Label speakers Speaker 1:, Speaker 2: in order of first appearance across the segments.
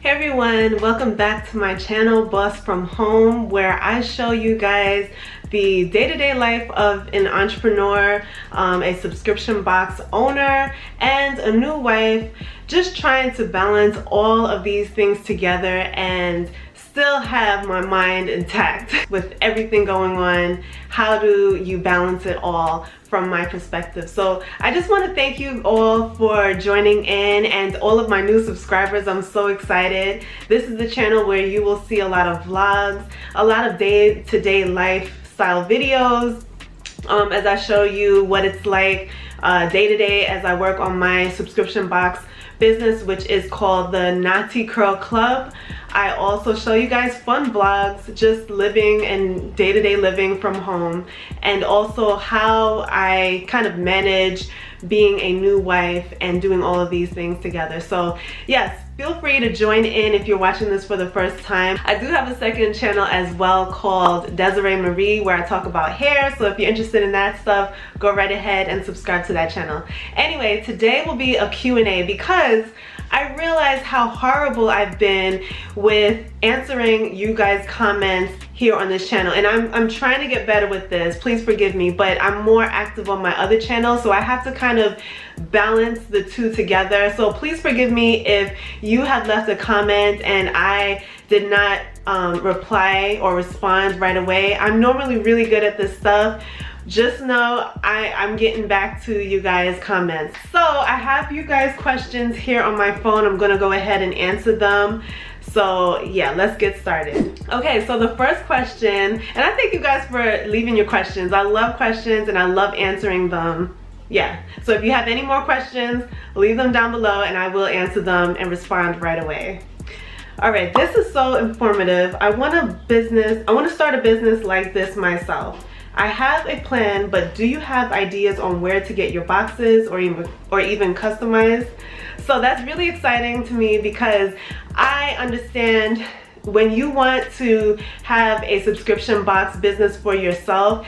Speaker 1: Hey everyone, welcome back to my channel Boss from Home, where I show you guys the day-to-day life of an entrepreneur, a subscription box owner, and a new wife, just trying to balance all of these things together and still have my mind intact with everything going on. How do you balance it all from my perspective? So I just want to thank you all for joining in, and all of my new subscribers. I'm so excited. This is the channel where you will see a lot of vlogs, a lot of day-to-day lifestyle videos, as I show you what it's like day to day as I work on my subscription box business, which is called the Natty Curl Club. I also show you guys fun vlogs, just living and day-to-day living from home, and also how I kind of manage being a new wife and doing all of these things together. So yes, feel free to join in if you're watching this for the first time. I do have a second channel as well called Desiree Marie, where I talk about hair. So if you're interested in that stuff, go right ahead and subscribe to that channel. Anyway, today will be a Q&A because I realize how horrible I've been with answering you guys' comments here on this channel, and I'm trying to get better with this. Please forgive me, but I'm more active on my other channel, so I have to kind of balance the two together. So please forgive me if you have left a comment and I did not reply or respond right away. I'm normally really good at this stuff. Just know I'm getting back to you guys' comments. So I have you guys' questions here on my phone. I'm gonna go ahead and answer them. So yeah, let's get started. Okay, so the first question, and I thank you guys for leaving your questions. I love questions and I love answering them. Yeah, so if you have any more questions, leave them down below and I will answer them and respond right away. All right, this is so informative. I want to start a business like this myself. I have a plan, but do you have ideas on where to get your boxes or even customize? So that's really exciting to me because I understand when you want to have a subscription box business for yourself,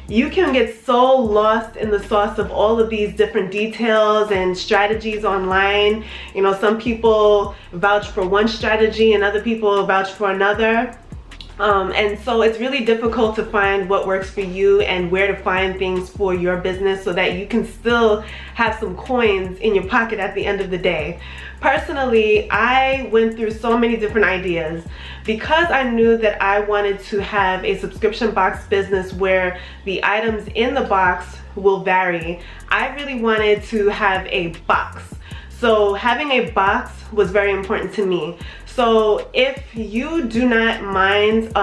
Speaker 1: you can get so lost in the sauce of all of these different details and strategies online. You know, some people vouch for one strategy and other people vouch for another. And so it's really difficult to find what works for you and where to find things for your business so that you can still have some coins in your pocket at the end of the day. Personally, I went through so many different ideas because I knew that I wanted to have a subscription box business where the items in the box will vary. I really wanted to have a box. So having a box was very important to me. So if you do not mind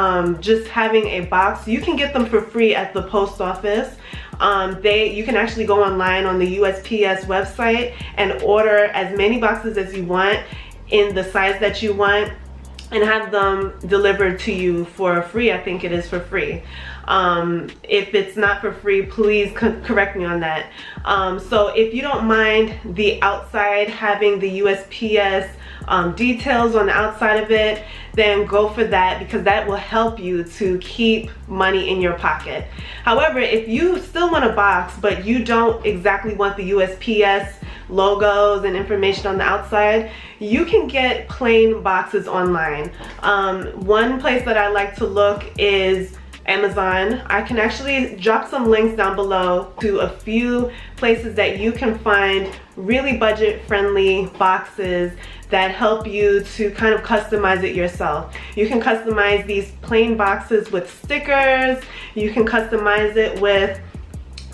Speaker 1: just having a box, you can get them for free at the post office. You can actually go online on the USPS website and order as many boxes as you want in the size that you want and have them delivered to you for free. I think it is for free. If it's not for free, please correct me on that. So if you don't mind the outside having the USPS details on the outside of it, then go for that because that will help you to keep money in your pocket. However, if you still want a box but you don't exactly want the USPS logos and information on the outside, you can get plain boxes online. One place that I like to look is Amazon. I can actually drop some links down below to a few places that you can find really budget-friendly boxes that help you to kind of customize it yourself. You can customize these plain boxes with stickers. You can customize it with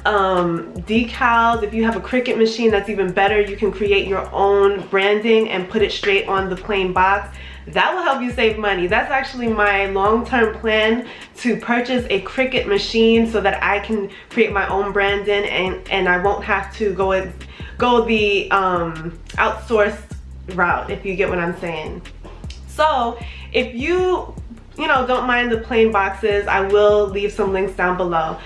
Speaker 1: decals. If you have a Cricut machine, that's even better. You can create your own branding and put it straight on the plain box. That will help you save money. That's actually my long-term plan, to purchase a Cricut machine so that I can create my own branding and I won't have to go the outsourced route, if you get what I'm saying. So if you don't mind the plain boxes, I will leave some links down below.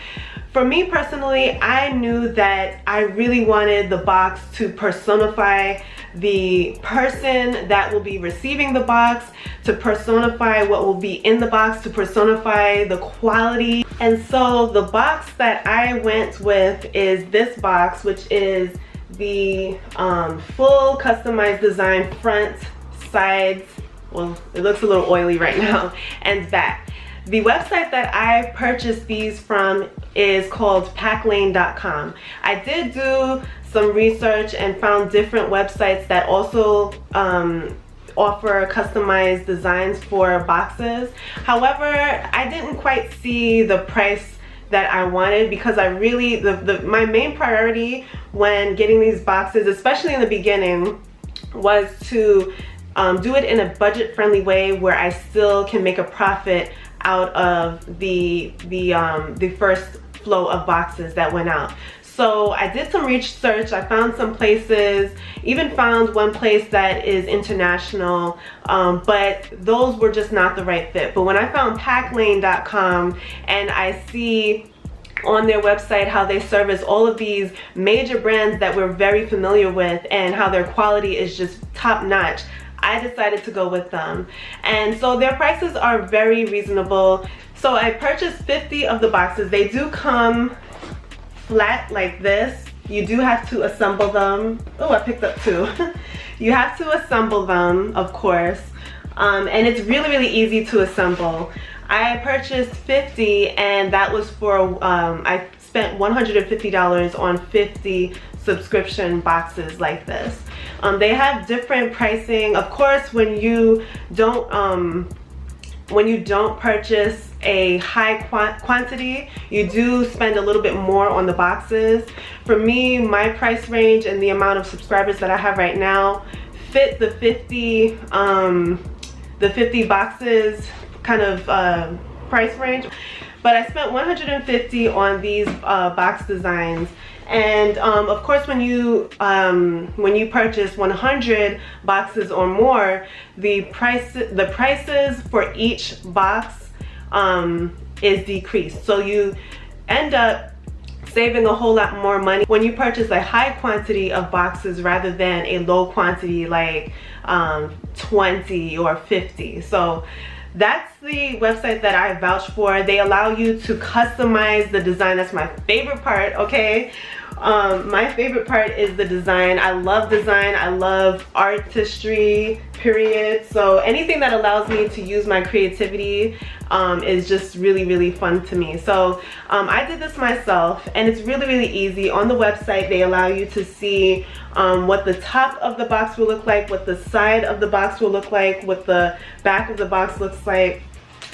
Speaker 1: For me personally, I knew that I really wanted the box to personify the person that will be receiving the box, to personify what will be in the box, to personify the quality. And so the box that I went with is this box, which is the full customized design front, sides, well, it looks a little oily right now, and back. The website that I purchased these from is called packlane.com. I did do some research and found different websites that also offer customized designs for boxes. However, I didn't quite see the price that I wanted, because I really, my main priority when getting these boxes, especially in the beginning, was to do it in a budget-friendly way where I still can make a profit out of the first flow of boxes that went out. So I did some research, I found some places, even found one place that is international, but those were just not the right fit. But when I found packlane.com and I see on their website how they service all of these major brands that we're very familiar with and how their quality is just top notch, I decided to go with them. And so their prices are very reasonable. So I purchased 50 of the boxes. They do come flat like this. You do have to assemble them. Oh, I picked up two. You have to assemble them, of course. And it's really, really easy to assemble. I purchased 50, and that was for, I spent $150 on 50 subscription boxes like this. They have different pricing. Of course, when you don't purchase a high quantity, you do spend a little bit more on the boxes. For me, my price range and the amount of subscribers that I have right now fit the 50 boxes kind of price range. But I spent $150 on these box designs. And of course, when you purchase 100 boxes or more, the prices for each box is decreased. So you end up saving a whole lot more money when you purchase a high quantity of boxes rather than a low quantity like 20 or 50. So that's the website that I vouch for. They allow you to customize the design. That's my favorite part, okay? My favorite part is the design. I love design. I love artistry, period. So anything that allows me to use my creativity is just really, really fun to me. So I did this myself, and it's really, really easy. On the website, they allow you to see what the top of the box will look like, what the side of the box will look like, what the back of the box looks like.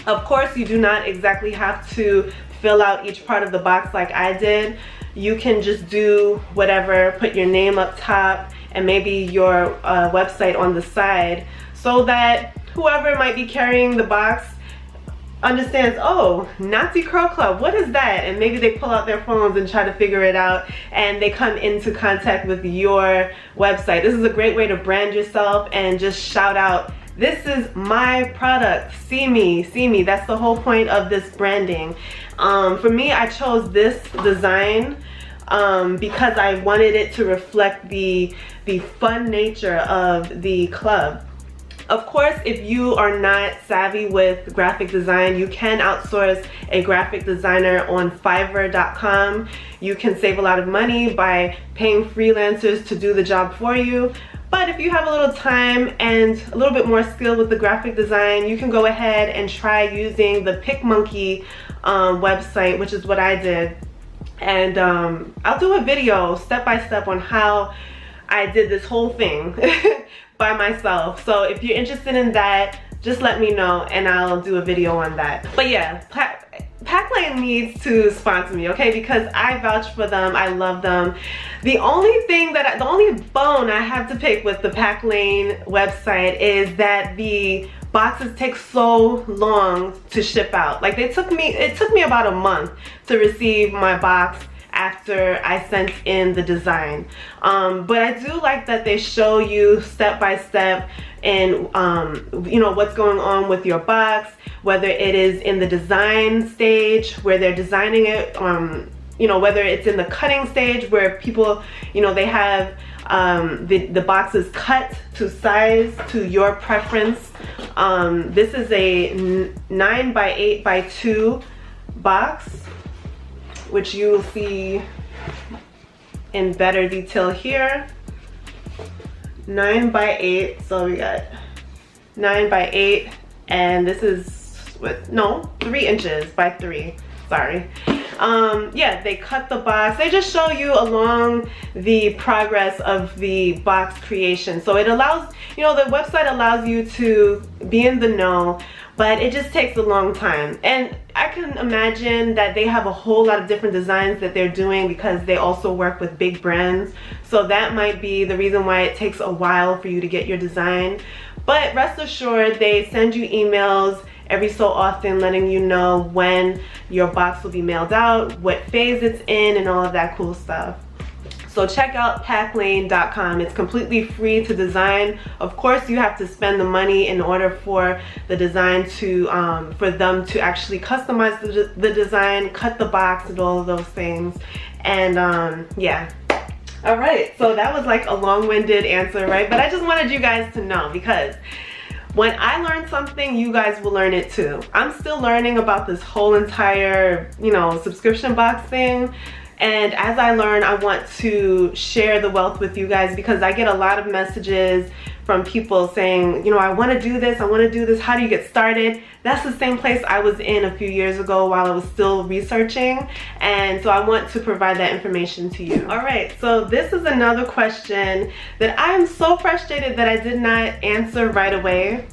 Speaker 1: Of course, you do not exactly have to fill out each part of the box like I did. You can just do whatever, put your name up top and maybe your website on the side, so that whoever might be carrying the box understands, oh, Nazi Curl Club, what is that? And maybe they pull out their phones and try to figure it out, and they come into contact with your website. This is a great way to brand yourself and just shout out, this is my product, see me, see me. That's the whole point of this branding. For me, I chose this design because I wanted it to reflect the fun nature of the club. Of course, if you are not savvy with graphic design, you can outsource a graphic designer on Fiverr.com. You can save a lot of money by paying freelancers to do the job for you. But if you have a little time and a little bit more skill with the graphic design, you can go ahead and try using the PicMonkey website, which is what I did. And I'll do a video step by step on how I did this whole thing by myself. So if you're interested in that, just let me know and I'll do a video on that. But yeah, Packlane needs to sponsor me, okay? Because I vouch for them, I love them. The only bone I have to pick with the Packlane website is that the boxes take so long to ship out. Like it took me about a month to receive my box after I sent in the design. But I do like that they show you step by step and you know, what's going on with your box, whether it is in the design stage where they're designing it, you know, whether it's in the cutting stage where people, you know, they have the boxes cut to size to your preference. This is a 9 by 8 by 2 box, which you will see in better detail here. 9 by 8, so we got 9 by 8, and this is what, no, 3 inches by 3, sorry. Yeah, they cut the box. They just show you along the progress of the box creation. So it allows, you know, the website allows you to be in the know, but it just takes a long time. And I can imagine that they have a whole lot of different designs that they're doing because they also work with big brands. So that might be the reason why it takes a while for you to get your design. But rest assured, they send you emails every so often letting you know when your box will be mailed out, what phase it's in, and all of that cool stuff. So check out packlane.com. It's completely free to design. Of course, you have to spend the money in order for the design to, for them to actually customize the design, cut the box, and all of those things. And yeah. All right, so that was like a long-winded answer, right? But I just wanted you guys to know, because when I learn something, you guys will learn it too. I'm still learning about this whole entire, you know, subscription box thing. And as I learn, I want to share the wealth with you guys, because I get a lot of messages from people saying, you know, I want to do this, how do you get started? That's the same place I was in a few years ago while I was still researching, and so I want to provide that information to you. All right, so this is another question that I am so frustrated that I did not answer right away.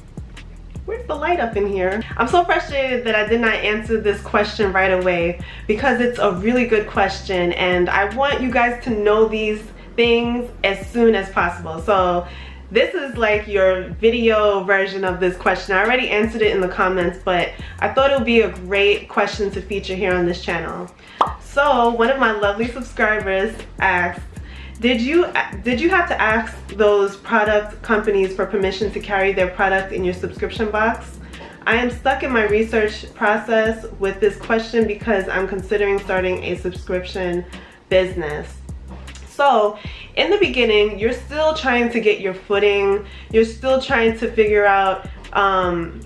Speaker 1: Where's the light up in here? I'm so frustrated that I did not answer this question right away, because it's a really good question and I want you guys to know these things as soon as possible. So this is like your video version of this question. I already answered it in the comments, but I thought it would be a great question to feature here on this channel. So one of my lovely subscribers asked, did you have to ask those product companies for permission to carry their product in your subscription box? I am stuck in my research process with this question because I'm considering starting a subscription business. So in the beginning, you're still trying to get your footing. You're still trying to figure out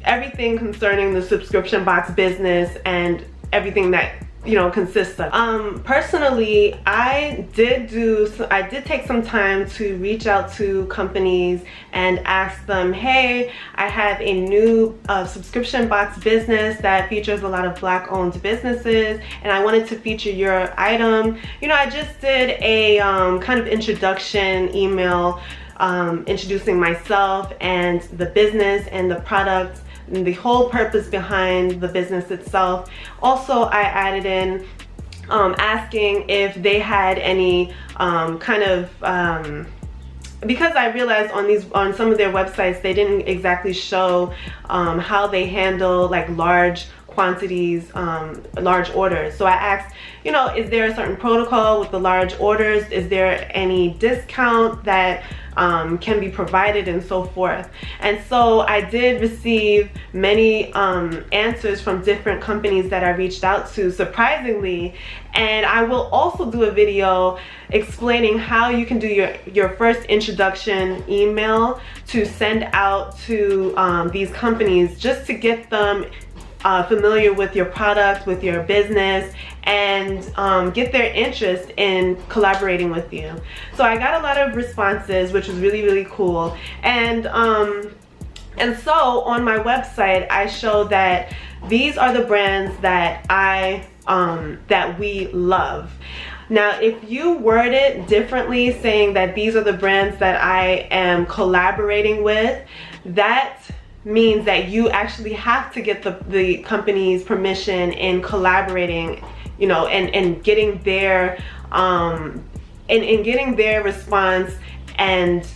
Speaker 1: everything concerning the subscription box business and everything that, you know, consists of. Personally, I did take some time to reach out to companies and ask them, hey, I have a new subscription box business that features a lot of Black owned businesses, and I wanted to feature your item. You know, I just did a kind of introduction email introducing myself and the business and the product, and the whole purpose behind the business itself. Also, I added in asking if they had any kind of because I realized on some of their websites they didn't exactly show how they handle like large quantities, large orders. So I asked, you know, is there a certain protocol with the large orders? Is there any discount that can be provided, and so forth? And so I did receive many answers from different companies that I reached out to, surprisingly. And I will also do a video explaining how you can do your first introduction email to send out to these companies, just to get them familiar with your product, with your business, and get their interest in collaborating with you. So I got a lot of responses, which was really, really cool. And so on my website, I show that these are the brands that that we love. Now, if you word it differently, saying that these are the brands that I am collaborating with, that means that you actually have to get the company's permission in collaborating, you know, and getting their getting their response, and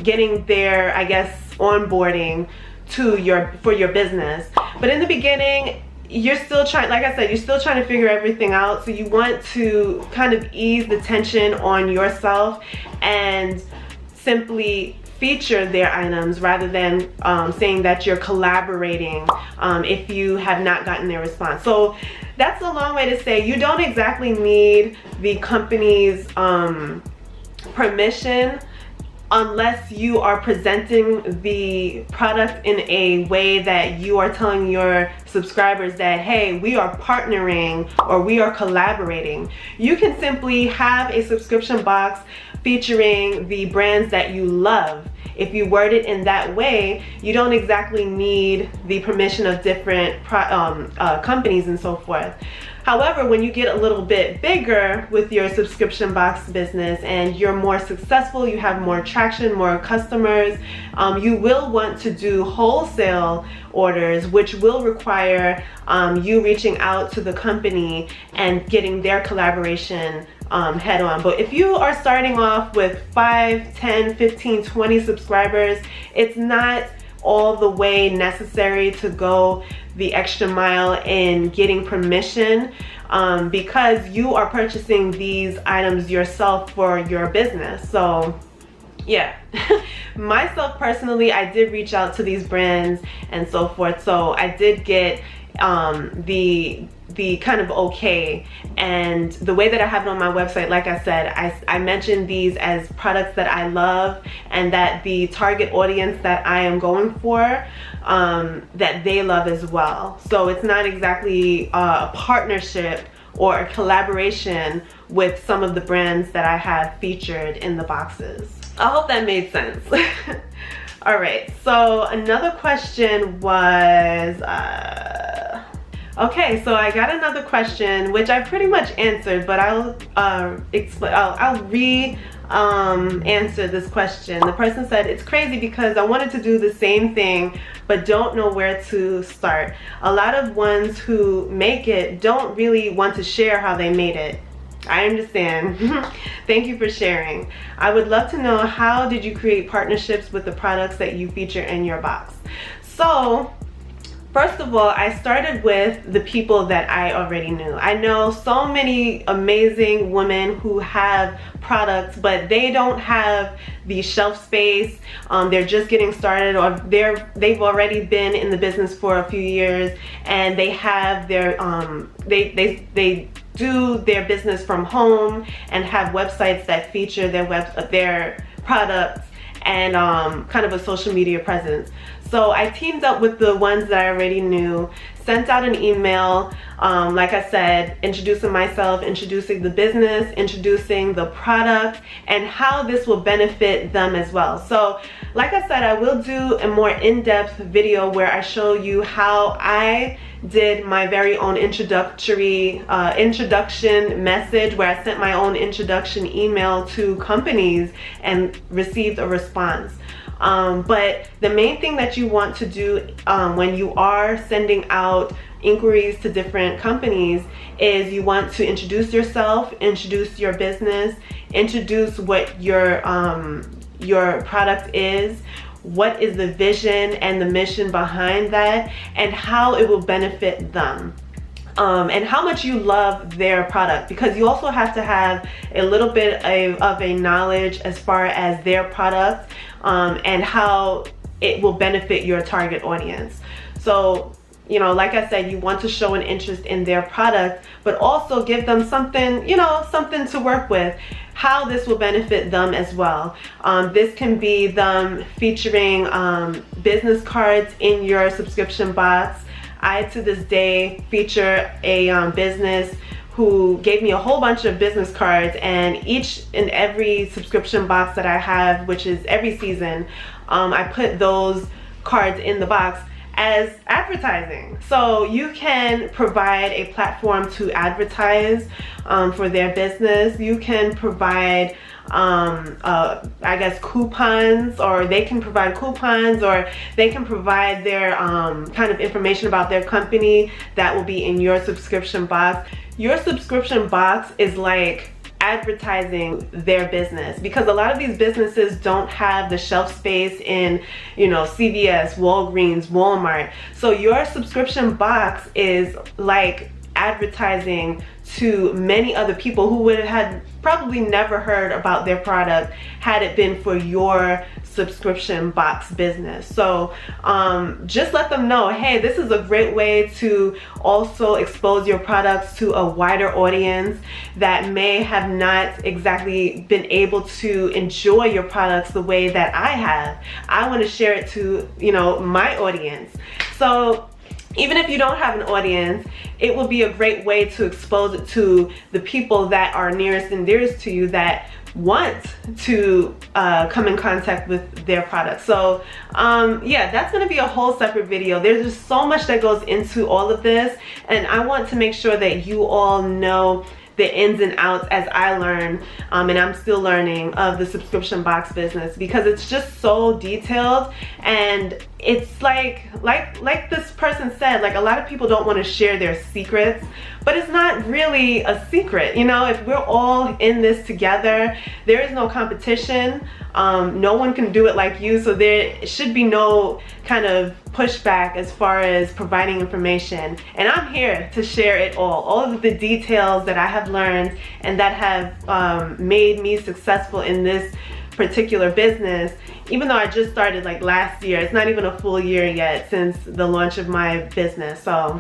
Speaker 1: getting their, I guess, onboarding to for your business. But in the beginning, you're still trying, like I said, you're still trying to figure everything out. So you want to kind of ease the tension on yourself and simply feature their items rather than saying that you're collaborating if you have not gotten their response. So that's a long way to say you don't exactly need the company's permission unless you are presenting the product in a way that you are telling your subscribers that, hey, we are partnering or we are collaborating. You can simply have a subscription box featuring the brands that you love. If you word it in that way, you don't exactly need the permission of different companies and so forth. However, when you get a little bit bigger with your subscription box business and you're more successful, you have more traction, more customers, you will want to do wholesale orders, which will require you reaching out to the company and getting their collaboration head on. But if you are starting off with 5, 10, 15, 20 subscribers, it's not all the way necessary to go the extra mile in getting permission, because you are purchasing these items yourself for your business. So yeah. Myself personally, I did reach out to these brands and so forth, so I did get the kind of okay. And the way that I have it on my website, like I said, I mentioned these as products that I love and that the target audience that I am going for, that they love as well. So it's not exactly a partnership or a collaboration with some of the brands that I have featured in the boxes. I hope that made sense. All right, so another question was, okay, so I got another question which I pretty much answered, but I'll answer this question. The person said, it's crazy because I wanted to do the same thing but don't know where to start. A lot of ones who make it don't really want to share how they made it. I understand. Thank you for sharing. I would love to know, how did you create partnerships with the products that you feature in your box? So first of all, I started with the people that I already knew. I know so many amazing women who have products, but they don't have the shelf space. They're just getting started, or they've already been in the business for a few years, and they have their they do their business from home and have websites that feature their products and kind of a social media presence. So I teamed up with the ones that I already knew, sent out an email, like I said, introducing myself, introducing the business, introducing the product, and how this will benefit them as well. So like I said, I will do a more in-depth video where I show you how I did my very own introduction message, where I sent my own introduction email to companies and received a response. But the main thing that you want to do when you are sending out inquiries to different companies is you want to introduce yourself, introduce your business, introduce what your product is, what is the vision and the mission behind that, and how it will benefit them. And how much you love their product, because you also have to have a little bit of a knowledge as far as their product and how it will benefit your target audience. So, you know, like I said, you want to show an interest in their product, but also give them something, you know, something to work with, how this will benefit them as well. This can be them featuring business cards in your subscription box. I, to this day, feature a business who gave me a whole bunch of business cards, and each and every subscription box that I have, which is every season, I put those cards in the box as advertising. So you can provide a platform to advertise for their business. You can provide I guess coupons, or they can provide coupons, or they can provide their kind of information about their company that will be in your subscription box. Your subscription box is like advertising their business, because a lot of these businesses don't have the shelf space in, you know, CVS, Walgreens, Walmart. So your subscription box is like advertising to many other people who would have had probably never heard about their product had it been for your subscription box business. So just let them know, hey, this is a great way to also expose your products to a wider audience that may have not exactly been able to enjoy your products the way that I have. I want to share it to, you know, my audience. So even if you don't have an audience, it will be a great way to expose it to the people that are nearest and dearest to you, that want to come in contact with their products. So yeah, that's going to be a whole separate video. There's just so much that goes into all of this, and I want to make sure that you all know the ins and outs as I learn, and I'm still learning, of the subscription box business, because it's just so detailed. And it's like this person said, like, a lot of people don't want to share their secrets, but it's not really a secret. You know, if we're all in this together, there is no competition. No one can do it like you, so there should be no kind of pushback as far as providing information. And I'm here to share it all of the details that I have learned and that have made me successful in this particular business. Even though I just started like last year, it's not even a full year yet since the launch of my business. So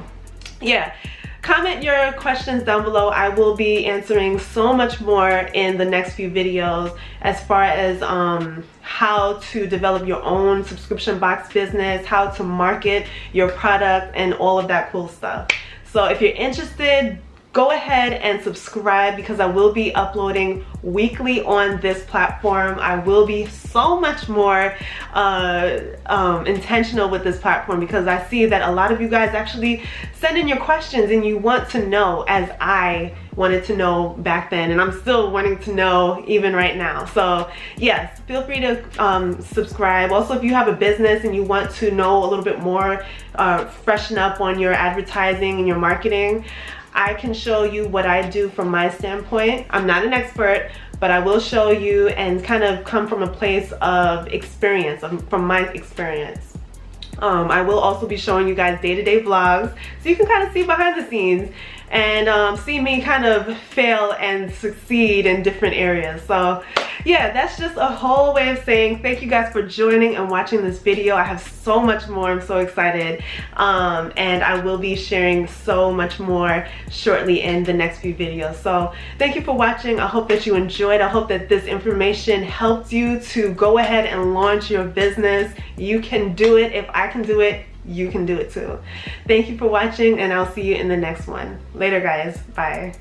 Speaker 1: yeah, comment your questions down below. I will be answering so much more in the next few videos as far as how to develop your own subscription box business, how to market your product, and all of that cool stuff. So if you're interested, go ahead and subscribe, because I will be uploading weekly on this platform. I will be so much more intentional with this platform, because I see that a lot of you guys actually send in your questions and you want to know, as I wanted to know back then, and I'm still wanting to know even right now. So yes, feel free to subscribe. Also, if you have a business and you want to know a little bit more, freshen up on your advertising and your marketing, I can show you what I do from my standpoint. I'm not an expert, but I will show you and kind of come from a place of experience, from my experience. I will also be showing you guys day-to-day vlogs, so you can kind of see behind the scenes and see me kind of fail and succeed in different areas. So yeah, that's just a whole way of saying thank you guys for joining and watching this video. I have so much more. I'm so excited, and I will be sharing so much more shortly in the next few videos. So thank you for watching. I hope that you enjoyed. I hope that this information helped you to go ahead and launch your business. You can do it. If I can do it, you can do it too. Thank you for watching, and I'll see you in the next one. Later, guys. Bye.